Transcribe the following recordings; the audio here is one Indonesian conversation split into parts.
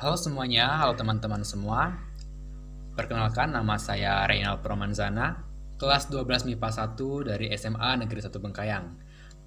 Halo semuanya, halo teman-teman semua. Perkenalkan, nama saya Reynald Promanzana, kelas 12 MIPA 1 dari SMA Negeri 1 Bengkayang.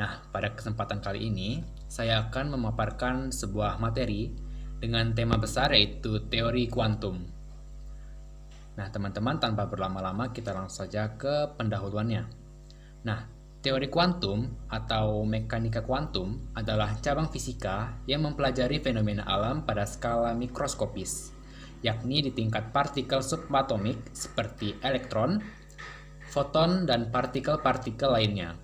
Nah, pada kesempatan kali ini, saya akan memaparkan sebuah materi dengan tema besar yaitu teori kuantum. Nah, teman-teman, tanpa berlama-lama kita langsung saja ke pendahuluannya. Nah, teori kuantum atau mekanika kuantum adalah cabang fisika yang mempelajari fenomena alam pada skala mikroskopis, yakni di tingkat partikel subatomik seperti elektron, foton, dan partikel-partikel lainnya.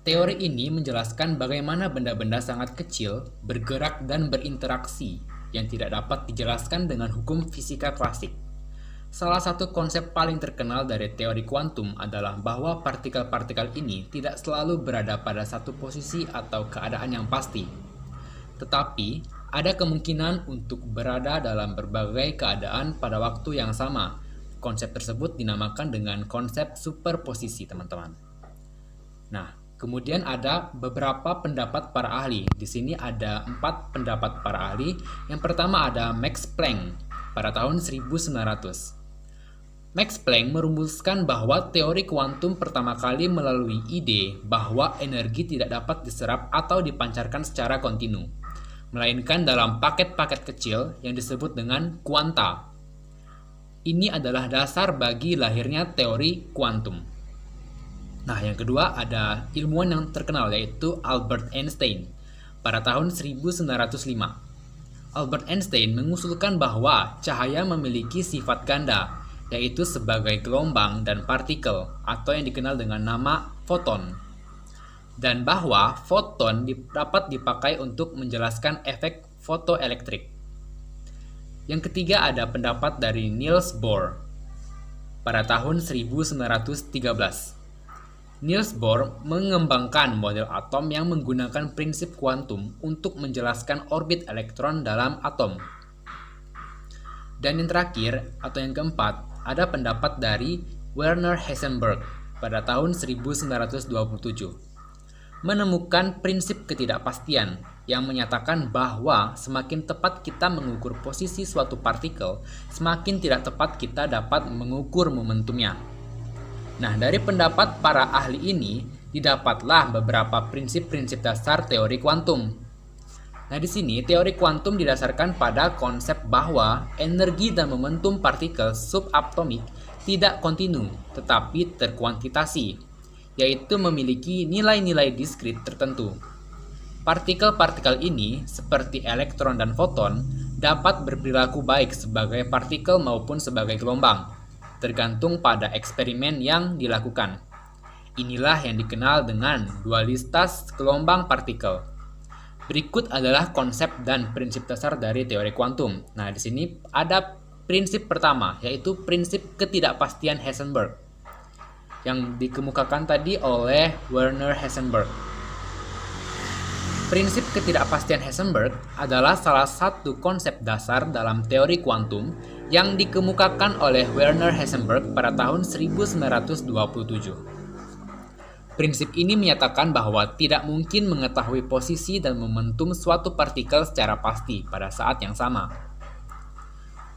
Teori ini menjelaskan bagaimana benda-benda sangat kecil bergerak dan berinteraksi yang tidak dapat dijelaskan dengan hukum fisika klasik. Salah satu konsep paling terkenal dari teori kuantum adalah bahwa partikel-partikel ini tidak selalu berada pada satu posisi atau keadaan yang pasti. Tetapi, ada kemungkinan untuk berada dalam berbagai keadaan pada waktu yang sama. Konsep tersebut dinamakan dengan konsep superposisi, teman-teman. Nah, kemudian ada beberapa pendapat para ahli. Di sini ada 4 pendapat para ahli. Yang pertama ada Max Planck pada tahun 1900. Max Planck merumuskan bahwa teori kuantum pertama kali melalui ide bahwa energi tidak dapat diserap atau dipancarkan secara kontinu, melainkan dalam paket-paket kecil yang disebut dengan kuanta. Ini adalah dasar bagi lahirnya teori kuantum. Nah, yang kedua ada ilmuwan yang terkenal yaitu Albert Einstein pada tahun 1905. Albert Einstein mengusulkan bahwa cahaya memiliki sifat ganda, yaitu sebagai gelombang dan partikel atau yang dikenal dengan nama foton, dan bahwa foton dapat dipakai untuk menjelaskan efek fotoelektrik. Yang ketiga ada pendapat dari Niels Bohr pada tahun 1913. Niels Bohr mengembangkan model atom yang menggunakan prinsip kuantum untuk menjelaskan orbit elektron dalam atom. Dan yang terakhir atau yang keempat ada pendapat dari Werner Heisenberg pada tahun 1927, menemukan prinsip ketidakpastian yang menyatakan bahwa semakin tepat kita mengukur posisi suatu partikel, semakin tidak tepat kita dapat mengukur momentumnya. Nah, dari pendapat para ahli ini didapatlah beberapa prinsip-prinsip dasar teori kuantum. Nah, di sini teori kuantum didasarkan pada konsep bahwa energi dan momentum partikel subatomik tidak kontinu, tetapi terkuantitasi, yaitu memiliki nilai-nilai diskrit tertentu. Partikel-partikel ini, seperti elektron dan foton, dapat berperilaku baik sebagai partikel maupun sebagai gelombang, tergantung pada eksperimen yang dilakukan. Inilah yang dikenal dengan dualitas gelombang partikel. Berikut adalah konsep dan prinsip dasar dari teori kuantum. Nah, di sini ada prinsip pertama, yaitu prinsip ketidakpastian Heisenberg, yang dikemukakan tadi oleh Werner Heisenberg. Prinsip ketidakpastian Heisenberg adalah salah satu konsep dasar dalam teori kuantum yang dikemukakan oleh Werner Heisenberg pada tahun 1927. Prinsip ini menyatakan bahwa tidak mungkin mengetahui posisi dan momentum suatu partikel secara pasti pada saat yang sama.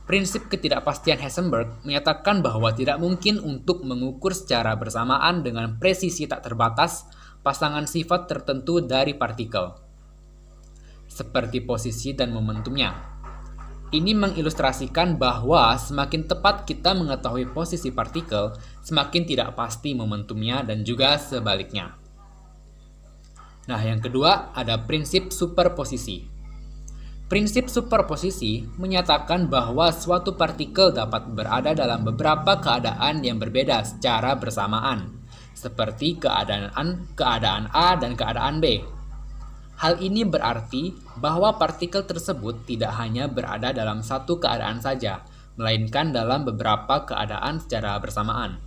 Prinsip ketidakpastian Heisenberg menyatakan bahwa tidak mungkin untuk mengukur secara bersamaan dengan presisi tak terbatas pasangan sifat tertentu dari partikel, seperti posisi dan momentumnya. Ini mengilustrasikan bahwa semakin tepat kita mengetahui posisi partikel, semakin tidak pasti momentumnya dan juga sebaliknya. Nah, yang kedua ada prinsip superposisi. Prinsip superposisi menyatakan bahwa suatu partikel dapat berada dalam beberapa keadaan yang berbeda secara bersamaan, seperti keadaan A dan keadaan B. Hal ini berarti bahwa partikel tersebut tidak hanya berada dalam satu keadaan saja, melainkan dalam beberapa keadaan secara bersamaan.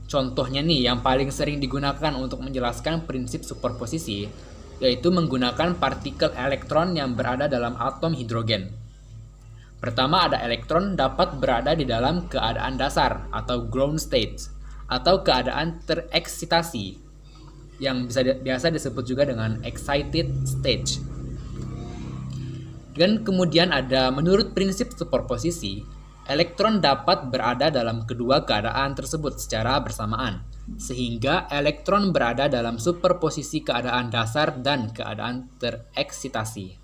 Contohnya nih yang paling sering digunakan untuk menjelaskan prinsip superposisi, yaitu menggunakan partikel elektron yang berada dalam atom hidrogen. Pertama ada elektron dapat berada di dalam keadaan dasar atau ground state, atau keadaan tereksitasi, yang biasa disebut juga dengan excited stage. Dan kemudian ada menurut prinsip superposisi, elektron dapat berada dalam kedua keadaan tersebut secara bersamaan, sehingga elektron berada dalam superposisi keadaan dasar dan keadaan tereksitasi.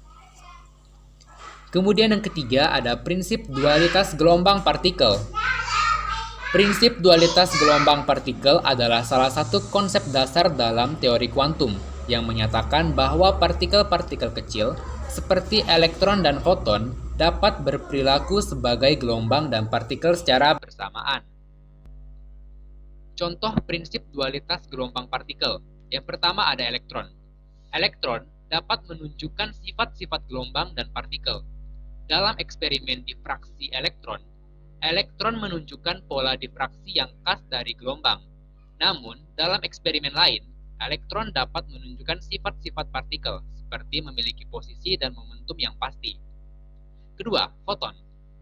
Kemudian yang ketiga ada prinsip dualitas gelombang partikel. Prinsip dualitas gelombang partikel adalah salah satu konsep dasar dalam teori kuantum yang menyatakan bahwa partikel-partikel kecil seperti elektron dan foton dapat berperilaku sebagai gelombang dan partikel secara bersamaan. Contoh prinsip dualitas gelombang partikel. Yang pertama ada elektron. Elektron dapat menunjukkan sifat-sifat gelombang dan partikel. Dalam eksperimen difraksi elektron, elektron menunjukkan pola difraksi yang khas dari gelombang. Namun, dalam eksperimen lain, elektron dapat menunjukkan sifat-sifat partikel, seperti memiliki posisi dan momentum yang pasti. Kedua, foton.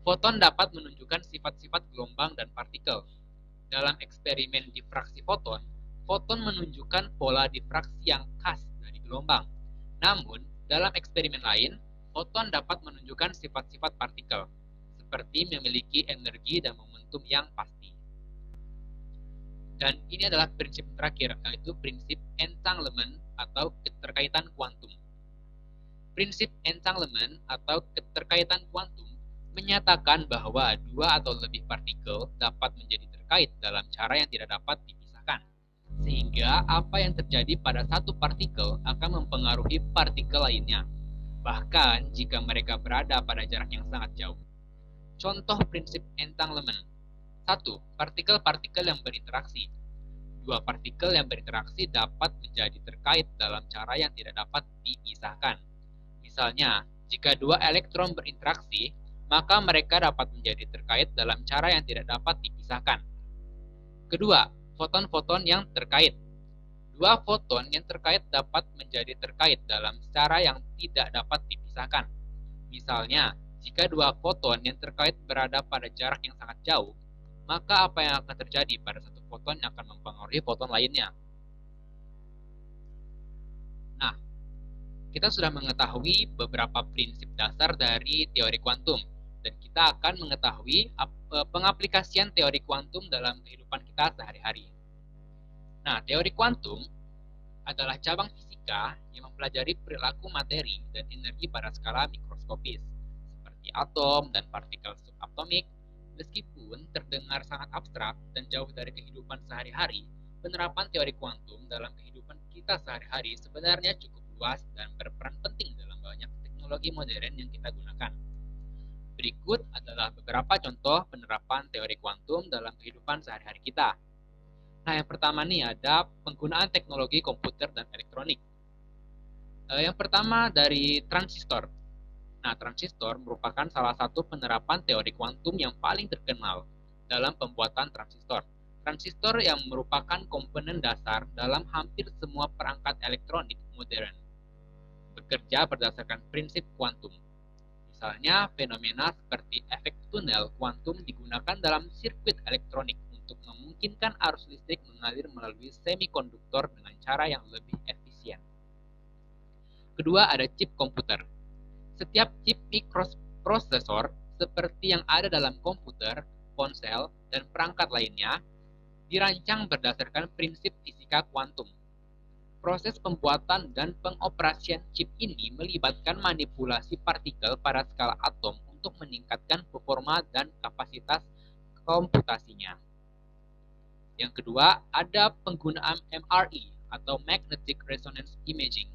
Foton dapat menunjukkan sifat-sifat gelombang dan partikel. Dalam eksperimen difraksi foton, foton menunjukkan pola difraksi yang khas dari gelombang. Namun, dalam eksperimen lain, foton dapat menunjukkan sifat-sifat partikel, seperti memiliki energi dan momentum yang pasti. Dan ini adalah prinsip terakhir, yaitu prinsip entanglement atau keterkaitan kuantum. Prinsip entanglement atau keterkaitan kuantum menyatakan bahwa dua atau lebih partikel dapat menjadi terkait dalam cara yang tidak dapat dipisahkan. Sehingga apa yang terjadi pada satu partikel akan mempengaruhi partikel lainnya, bahkan jika mereka berada pada jarak yang sangat jauh. Contoh prinsip entanglement. 1. Partikel-partikel yang berinteraksi. 2. Partikel yang berinteraksi dapat menjadi terkait dalam cara yang tidak dapat dipisahkan. Misalnya, jika dua elektron berinteraksi, maka mereka dapat menjadi terkait dalam cara yang tidak dapat dipisahkan. Kedua, foton-foton yang terkait. Dua foton yang terkait dapat menjadi terkait dalam cara yang tidak dapat dipisahkan. Misalnya, jika dua foton yang terkait berada pada jarak yang sangat jauh, maka apa yang akan terjadi pada satu foton yang akan mempengaruhi foton lainnya. Nah, kita sudah mengetahui beberapa prinsip dasar dari teori kuantum, dan kita akan mengetahui pengaplikasian teori kuantum dalam kehidupan kita sehari-hari. Nah, teori kuantum adalah cabang fisika yang mempelajari perilaku materi dan energi pada skala mikroskopis, seperti atom dan partikel subatomik. Meskipun terdengar sangat abstrak dan jauh dari kehidupan sehari-hari, penerapan teori kuantum dalam kehidupan kita sehari-hari sebenarnya cukup luas dan berperan penting dalam banyak teknologi modern yang kita gunakan. Berikut adalah beberapa contoh penerapan teori kuantum dalam kehidupan sehari-hari kita. Nah, yang pertama nih ada penggunaan teknologi komputer dan elektronik. Yang pertama dari transistor. Nah, transistor merupakan salah satu penerapan teori kuantum yang paling terkenal dalam pembuatan transistor. Transistor yang merupakan komponen dasar dalam hampir semua perangkat elektronik modern, bekerja berdasarkan prinsip kuantum. Misalnya, fenomena seperti efek tunel kuantum digunakan dalam sirkuit elektronik untuk memungkinkan arus listrik mengalir melalui semikonduktor dengan cara yang lebih efisien. Kedua, ada chip komputer. Setiap chip mikroprosesor seperti yang ada dalam komputer, ponsel, dan perangkat lainnya dirancang berdasarkan prinsip fisika kuantum. Proses pembuatan dan pengoperasian chip ini melibatkan manipulasi partikel pada skala atom untuk meningkatkan performa dan kapasitas komputasinya. Yang kedua, ada penggunaan MRI atau Magnetic Resonance Imaging.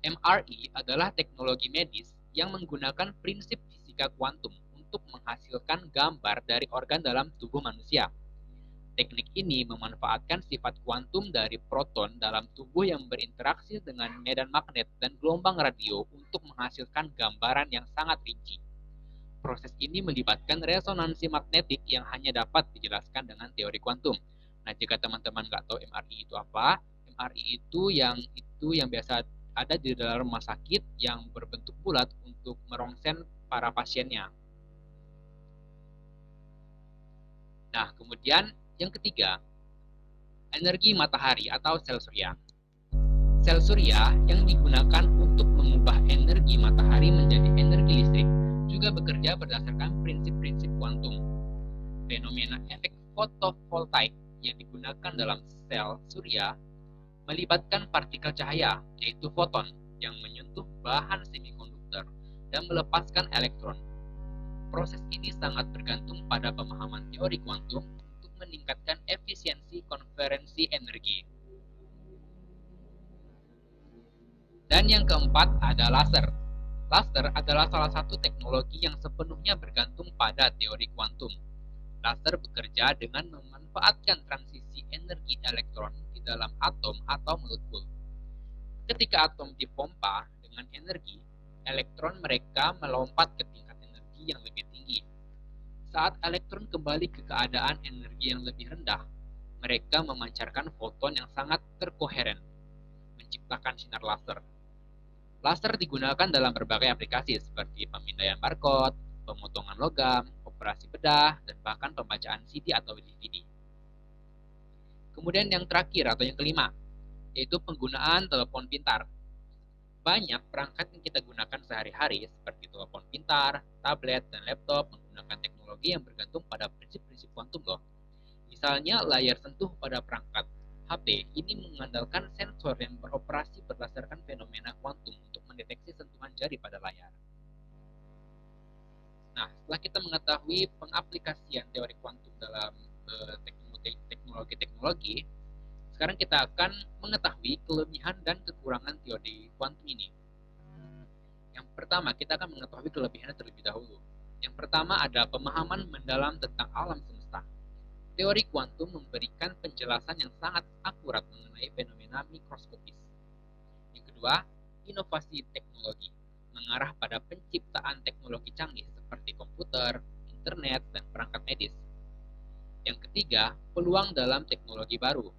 MRI adalah teknologi medis yang menggunakan prinsip fisika kuantum untuk menghasilkan gambar dari organ dalam tubuh manusia. Teknik ini memanfaatkan sifat kuantum dari proton dalam tubuh yang berinteraksi dengan medan magnet dan gelombang radio untuk menghasilkan gambaran yang sangat rinci. Proses ini melibatkan resonansi magnetik yang hanya dapat dijelaskan dengan teori kuantum. Nah, jika teman-teman nggak tahu MRI itu apa, MRI itu yang biasa ada di dalam rumah sakit yang berbentuk bulat untuk merongsen para pasiennya. Nah, kemudian yang ketiga, energi matahari atau sel surya. Sel surya yang digunakan untuk mengubah energi matahari menjadi juga bekerja berdasarkan prinsip-prinsip kuantum. Fenomena efek fotovoltaik yang digunakan dalam sel surya melibatkan partikel cahaya, yaitu foton, yang menyentuh bahan semikonduktor dan melepaskan elektron. Proses ini sangat bergantung pada pemahaman teori kuantum untuk meningkatkan efisiensi konferensi energi. Dan yang keempat ada laser. Laser adalah salah satu teknologi yang sepenuhnya bergantung pada teori kuantum. Laser bekerja dengan memanfaatkan transisi energi elektron di dalam atom atau molekul. Ketika atom dipompa dengan energi, elektron mereka melompat ke tingkat energi yang lebih tinggi. Saat elektron kembali ke keadaan energi yang lebih rendah, mereka memancarkan foton yang sangat terkoheren, menciptakan sinar laser. Laser digunakan dalam berbagai aplikasi seperti pemindaian barcode, pemotongan logam, operasi bedah, dan bahkan pembacaan CD atau DVD. Kemudian yang terakhir atau yang kelima, yaitu penggunaan telepon pintar. Banyak perangkat yang kita gunakan sehari-hari seperti telepon pintar, tablet, dan laptop menggunakan teknologi yang bergantung pada prinsip-prinsip kuantum loh. Misalnya layar sentuh pada perangkat HP ini mengandalkan sensor yang beroperasi berdasarkan fenomena kuantum untuk mendeteksi sentuhan jari pada layar. Nah, setelah kita mengetahui pengaplikasian teori kuantum dalam teknologi-teknologi, sekarang kita akan mengetahui kelebihan dan kekurangan teori kuantum ini. Yang pertama, kita akan mengetahui kelebihannya terlebih dahulu. Yang pertama ada pemahaman mendalam tentang alam semesta. Teori kuantum memberikan penjelasan yang sangat akurat mengenai fenomena mikroskopis. Yang kedua, inovasi teknologi, mengarah pada penciptaan teknologi canggih seperti komputer, internet, dan perangkat medis. Yang ketiga, peluang dalam teknologi baru.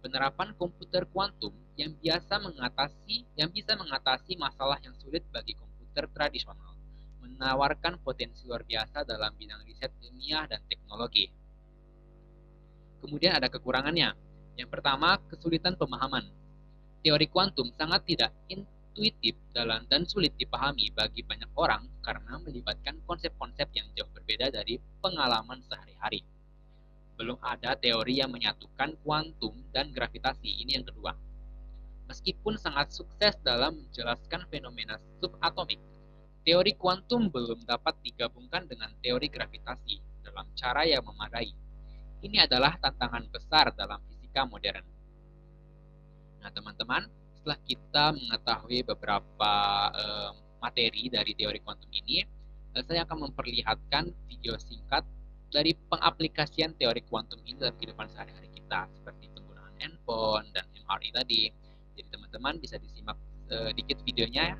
Penerapan komputer kuantum yang bisa mengatasi masalah yang sulit bagi komputer tradisional, menawarkan potensi luar biasa dalam bidang riset ilmiah dan teknologi. Kemudian ada kekurangannya. Yang pertama, kesulitan pemahaman. Teori kuantum sangat tidak intuitif dan sulit dipahami bagi banyak orang karena melibatkan konsep-konsep yang jauh berbeda dari pengalaman sehari-hari. Belum ada teori yang menyatukan kuantum dan gravitasi, ini yang kedua. Meskipun sangat sukses dalam menjelaskan fenomena subatomik, teori kuantum belum dapat digabungkan dengan teori gravitasi dalam cara yang memadai. Ini adalah tantangan besar dalam fisika modern. Nah, teman-teman, setelah kita mengetahui beberapa materi dari teori kuantum ini, saya akan memperlihatkan video singkat dari pengaplikasian teori kuantum ini dalam kehidupan sehari-hari kita, seperti penggunaan handphone dan MRI tadi. Jadi teman-teman bisa disimak sedikit videonya ya.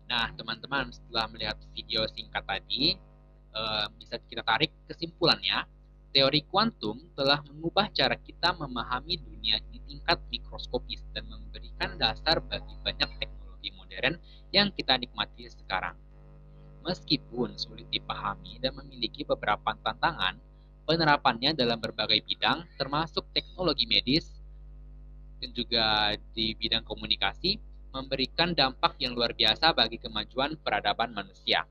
Nah, teman-teman, setelah melihat video singkat tadi, bisa kita tarik kesimpulannya. Teori kuantum telah mengubah cara kita memahami dunia di tingkat mikroskopis dan memberikan dasar bagi banyak teknologi modern yang kita nikmati sekarang. Meskipun sulit dipahami dan memiliki beberapa tantangan, penerapannya dalam berbagai bidang, termasuk teknologi medis dan juga di bidang komunikasi, memberikan dampak yang luar biasa bagi kemajuan peradaban manusia.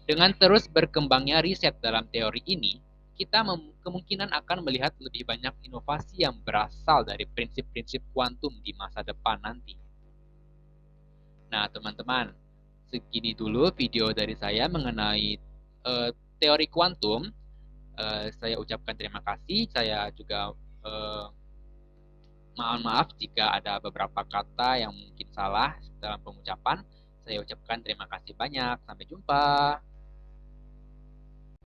Dengan terus berkembangnya riset dalam teori ini, kita kemungkinan akan melihat lebih banyak inovasi yang berasal dari prinsip-prinsip kuantum di masa depan nanti. Nah, teman-teman, segini dulu video dari saya mengenai teori kuantum. Saya ucapkan terima kasih. Saya juga mohon maaf jika ada beberapa kata yang mungkin salah dalam pengucapan, saya ucapkan terima kasih banyak. Sampai jumpa.